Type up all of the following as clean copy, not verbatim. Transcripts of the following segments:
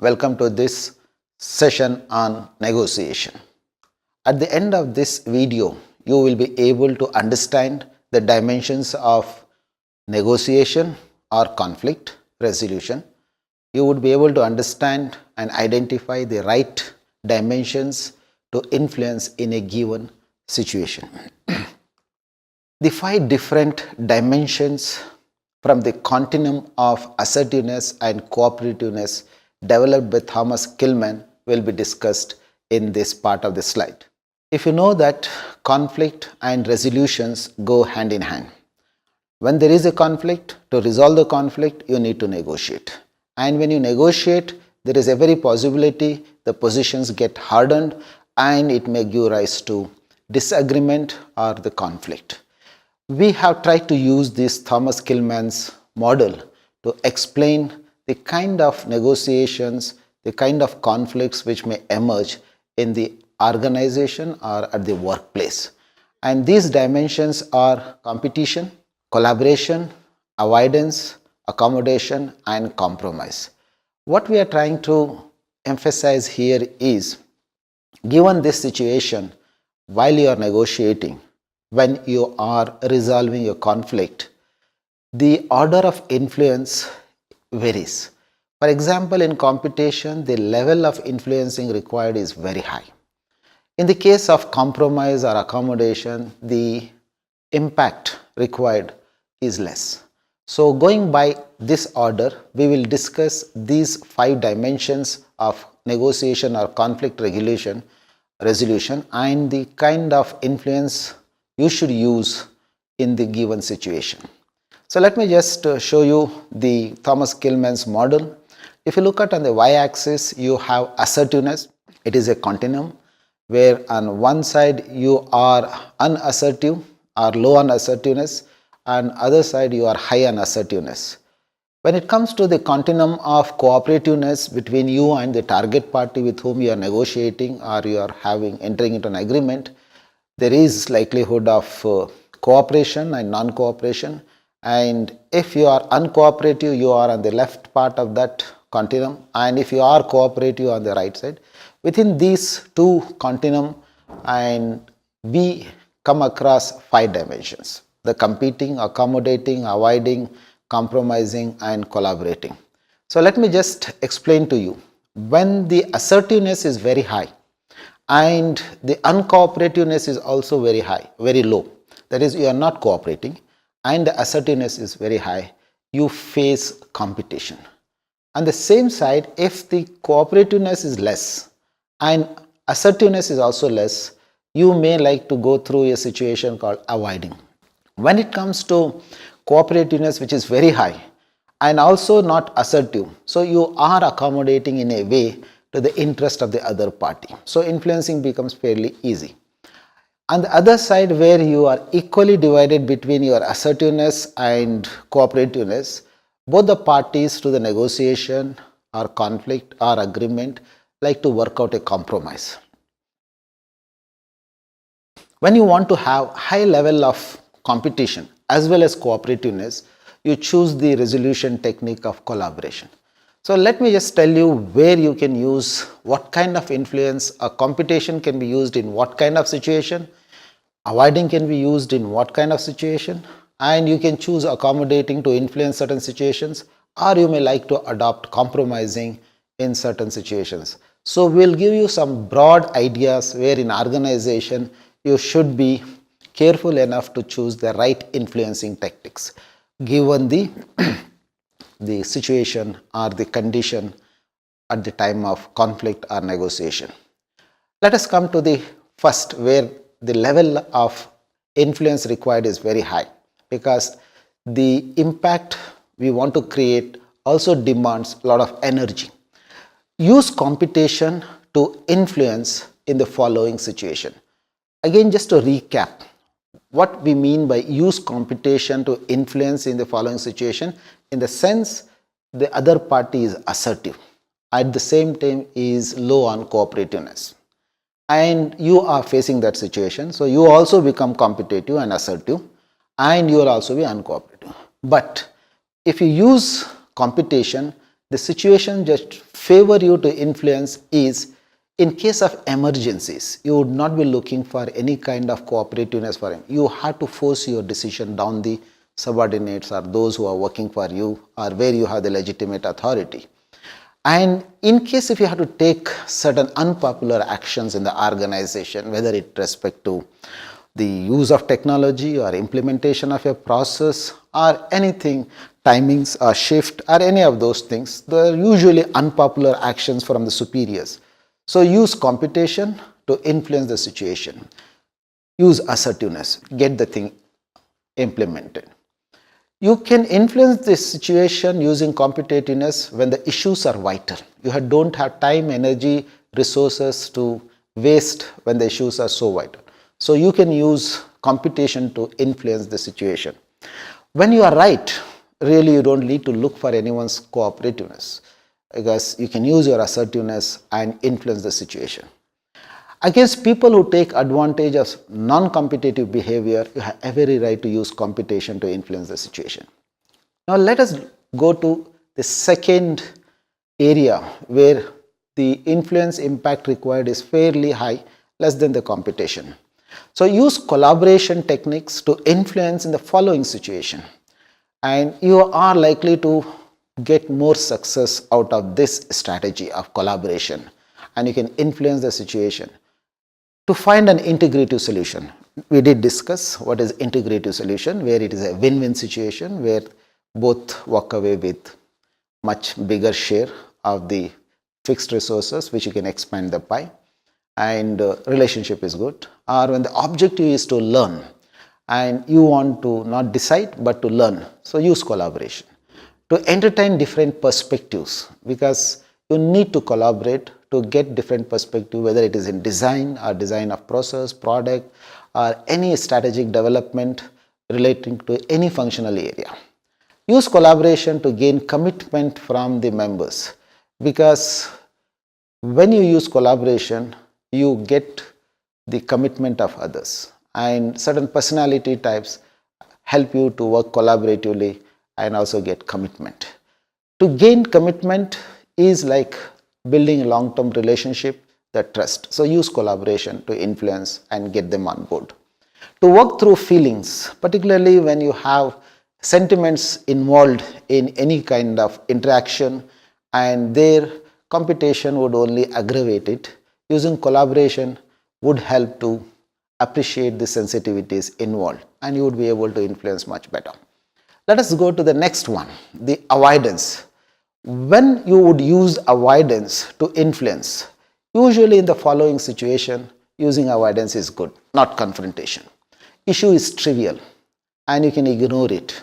Welcome to this session on negotiation. At the end of this video, you will be able to understand the dimensions of negotiation or conflict resolution. You would be able to understand and identify the right dimensions to influence in a given situation. The 5 different dimensions from the continuum of assertiveness and cooperativeness developed by Thomas Kilmann will be discussed in this part of the slide. If you know that conflict and resolutions go hand in hand. When there is a conflict, to resolve the conflict, you need to negotiate. And when you negotiate, there is every possibility the positions get hardened and it may give rise to disagreement or the conflict. We have tried to use this Thomas Kilmann's model to explain the kind of negotiations, the kind of conflicts which may emerge in the organization or at the workplace. And these dimensions are competition, collaboration, avoidance, accommodation, and compromise. What we are trying to emphasize here is, given this situation, while you are negotiating, when you are resolving your conflict, the order of influence varies. For example, in competition, the level of influencing required is very high. In the case of compromise or accommodation, the impact required is less. So going by this order, we will discuss these 5 dimensions of negotiation or conflict resolution and the kind of influence you should use in the given situation. So let me just show you the Thomas Kilmann's model. If you look at on the y-axis, you have assertiveness. It is a continuum where on one side you are unassertive or low on assertiveness, and other side you are high on assertiveness. When it comes to the continuum of cooperativeness between you and the target party with whom you are negotiating or you are entering into an agreement, there is likelihood of cooperation and non-cooperation, and if you are uncooperative, you are on the left part of that continuum, and if you are cooperative, on the right side. Within these 2 continuum, and we come across 5 dimensions: the competing, accommodating, avoiding, compromising, and collaborating. So let me just explain to you. When the assertiveness is very high and the uncooperativeness is also very high, very low, that is, you are not cooperating, and the assertiveness is very high, you face competition. On the same side, if the cooperativeness is less and assertiveness is also less, you may like to go through a situation called avoiding. When it comes to cooperativeness, which is very high and also not assertive, so you are accommodating in a way to the interest of the other party. So influencing becomes fairly easy. On the other side, where you are equally divided between your assertiveness and cooperativeness, both the parties to the negotiation or conflict or agreement like to work out a compromise. When you want to have high level of competition as well as cooperativeness, you choose the resolution technique of collaboration. So let me just tell you where you can use what kind of influence. A competition can be used in what kind of situation, avoiding can be used in what kind of situation, and you can choose accommodating to influence certain situations, or you may like to adopt compromising in certain situations. So we'll give you some broad ideas where in organization you should be careful enough to choose the right influencing tactics given the situation or the condition at the time of conflict or negotiation. Let us come to the first, where the level of influence required is very high, because the impact we want to create also demands a lot of energy. Use competition to influence in the following situation. Again, just to recap, what we mean by use competition to influence in the following situation, in the sense the other party is assertive, at the same time is low on cooperativeness, and you are facing that situation, so you also become competitive and assertive, and you will also be uncooperative. But if you use competition, the situation just favor you to influence is in case of emergencies. You would not be looking for any kind of cooperativeness for him. You have to force your decision down the subordinates or those who are working for you or where you have the legitimate authority. And in case if you have to take certain unpopular actions in the organization, whether it respect to the use of technology or implementation of a process or anything, timings or shift or any of those things, they are usually unpopular actions from the superiors. So use computation to influence the situation. Use assertiveness, get the thing implemented. You can influence this situation using competitiveness when the issues are vital. You don't have time, energy, resources to waste when the issues are so vital. So you can use computation to influence the situation. When you are right, really you don't need to look for anyone's cooperativeness, because you can use your assertiveness and influence the situation. Against people who take advantage of non-competitive behavior, you have every right to use computation to influence the situation. Now let us go to the second area where the influence impact required is fairly high, less than the computation. So use collaboration techniques to influence in the following situation, and you are likely to get more success out of this strategy of collaboration, and you can influence the situation. To find an integrative solution, we did discuss what is integrative solution, where it is a win-win situation where both walk away with much bigger share of the fixed resources which you can expand the pie, and relationship is good. Or when the objective is to learn and you want to not decide but to learn, so use collaboration. To entertain different perspectives, because you need to collaborate to get different perspective, whether it is in design or design of process, product, or any strategic development relating to any functional area. Use collaboration to gain commitment from the members, because when you use collaboration, you get the commitment of others, and certain personality types help you to work collaboratively and also get commitment. To gain commitment is like building a long-term relationship, that trust. So use collaboration to influence and get them on board. To work through feelings, particularly when you have sentiments involved in any kind of interaction and their competition would only aggravate it, using collaboration would help to appreciate the sensitivities involved, and you would be able to influence much better. Let us go to the next one, the avoidance. When you would use avoidance to influence, usually in the following situation, using avoidance is good, not confrontation. Issue is trivial and you can ignore it.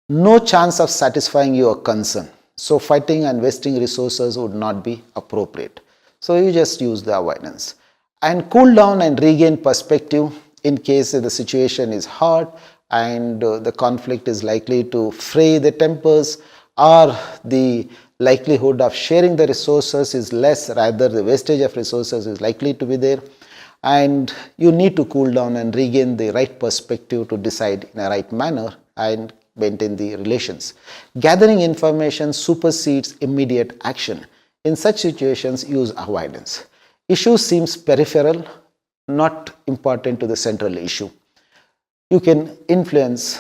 No chance of satisfying your concern. So fighting and wasting resources would not be appropriate. So you just use the avoidance. And cool down and regain perspective in case the situation is hard and the conflict is likely to fray the tempers, or the likelihood of sharing the resources is less, rather the wastage of resources is likely to be there, and you need to cool down and regain the right perspective to decide in a right manner and maintain the relations. Gathering information supersedes immediate action. In such situations, use avoidance. Issue seems peripheral, not important to the central issue. You can influence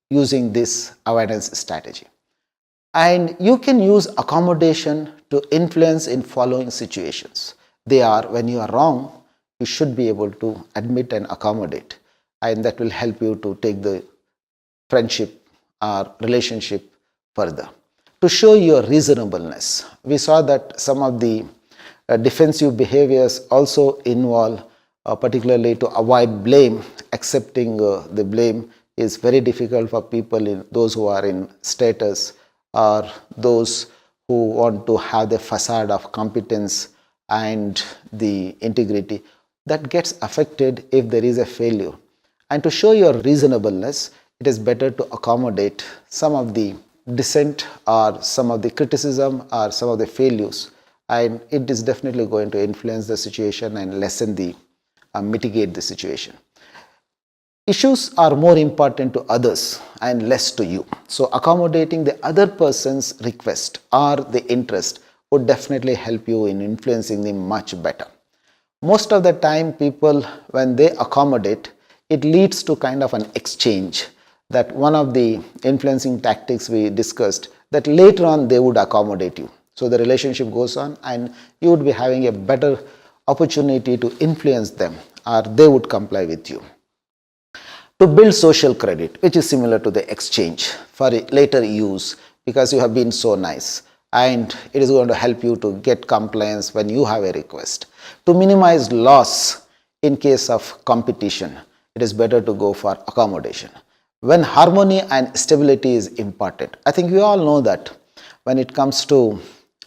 using this avoidance strategy. And you can use accommodation to influence in following situations. They are, when you are wrong, you should be able to admit and accommodate, and that will help you to take the friendship or relationship further. To show your reasonableness, we saw that some of the defensive behaviors also involve, particularly to avoid blame. Accepting the blame is very difficult for people, in those who are in status or those who want to have the facade of competence and the integrity that gets affected if there is a failure. And to show your reasonableness, it is better to accommodate some of the dissent or some of the criticism or some of the failures, and it is definitely going to influence the situation and lessen the mitigate the situation. Issues are more important to others and less to you. So accommodating the other person's request or the interest would definitely help you in influencing them much better. Most of the time people, when they accommodate, it leads to kind of an exchange. That one of the influencing tactics we discussed, that later on they would accommodate you. So the relationship goes on and you would be having a better opportunity to influence them, or they would comply with you. To build social credit, which is similar to the exchange for later use, because you have been so nice, and it is going to help you to get compliance when you have a request. To minimize loss in case of competition, it is better to go for accommodation. When harmony and stability is important, I think we all know that when it comes to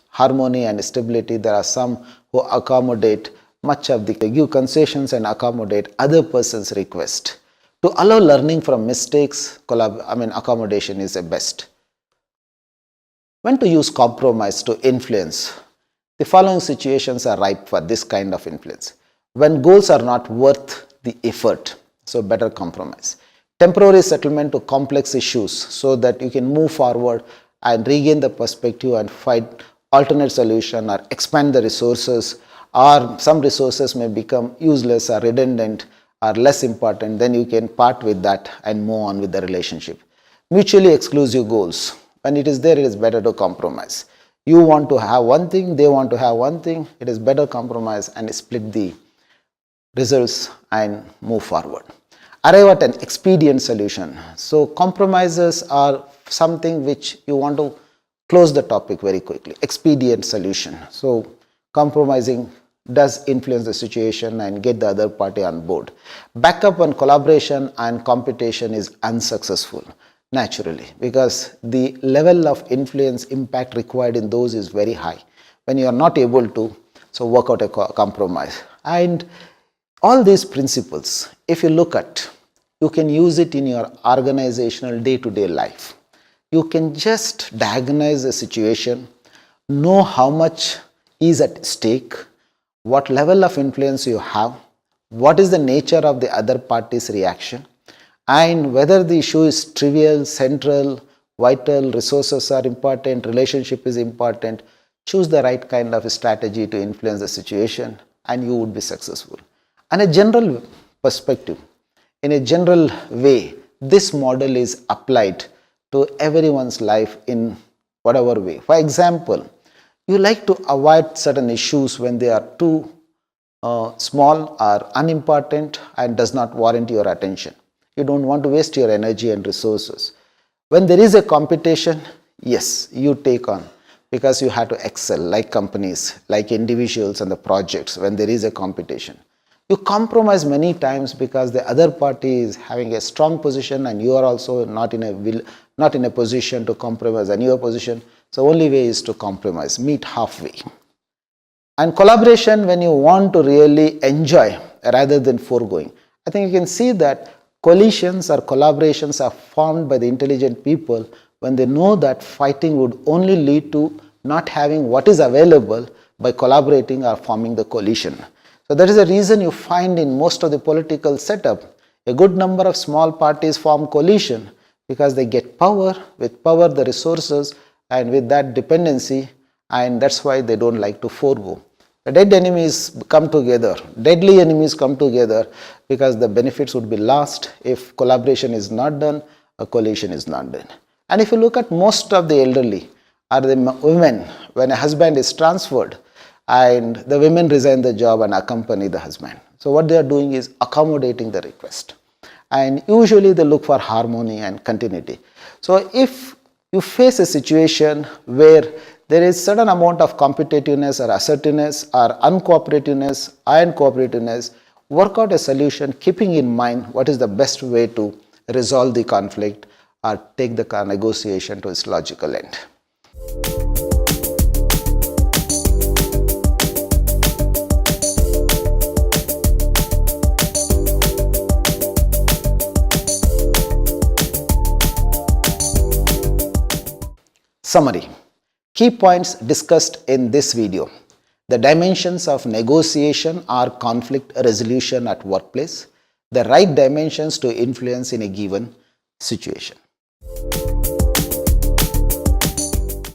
harmony and stability, there are some who accommodate much of the, give concessions and accommodate other person's request. To allow learning from mistakes, accommodation is the best. When to use compromise to influence? The following situations are ripe for this kind of influence. When goals are not worth the effort, so better compromise. Temporary settlement to complex issues so that you can move forward and regain the perspective and find alternate solution, or expand the resources, or some resources may become useless or redundant or less important, then you can part with that and move on with the relationship. Mutually exclusive goals. When it is there, it is better to compromise. You want to have one thing, they want to have one thing, it is better compromise and split the results and move forward. Arrive at an expedient solution. So compromises are something which you want to close the topic very quickly. Expedient solution. So compromising does influence the situation and get the other party on board. Backup on collaboration and competition is unsuccessful naturally, because the level of influence impact required in those is very high. When you are not able to, so work out a compromise. And all these principles, if you look at, you can use it in your organizational day-to-day life. You can just diagnose the situation, know how much is at stake, what level of influence you have, what is the nature of the other party's reaction, and whether the issue is trivial, central, vital, resources are important, relationship is important. Choose the right kind of a strategy to influence the situation and you would be successful. And a general perspective, in a general way, this model is applied to everyone's life in whatever way. For example, you like to avoid certain issues when they are too small or unimportant and does not warrant your attention. You don't want to waste your energy and resources. When there is a competition, yes, you take on, because you have to excel, like companies, like individuals and the projects. When there is a competition, you compromise many times because the other party is having a strong position and you are also not in a position to compromise on your position. So only way is to compromise, meet halfway. And collaboration, when you want to really enjoy rather than foregoing. I think you can see that coalitions or collaborations are formed by the intelligent people when they know that fighting would only lead to not having what is available by collaborating or forming the coalition. So that is the reason you find in most of the political setup, a good number of small parties form coalition because they get power, with power the resources, and with that dependency, and that's why they don't like to forego. The dead enemies come together, deadly enemies come together because the benefits would be lost if collaboration is not done, a coalition is not done. And if you look at most of the elderly or the women, when a husband is transferred and the women resign the job and accompany the husband. So what they are doing is accommodating the request. And usually they look for harmony and continuity. So if you face a situation where there is certain amount of competitiveness or assertiveness or uncooperativeness and cooperativeness, work out a solution keeping in mind what is the best way to resolve the conflict or take the negotiation to its logical end. Summary. Key points discussed in this video. The dimensions of negotiation or conflict resolution at workplace. the right dimensions to influence in a given situation.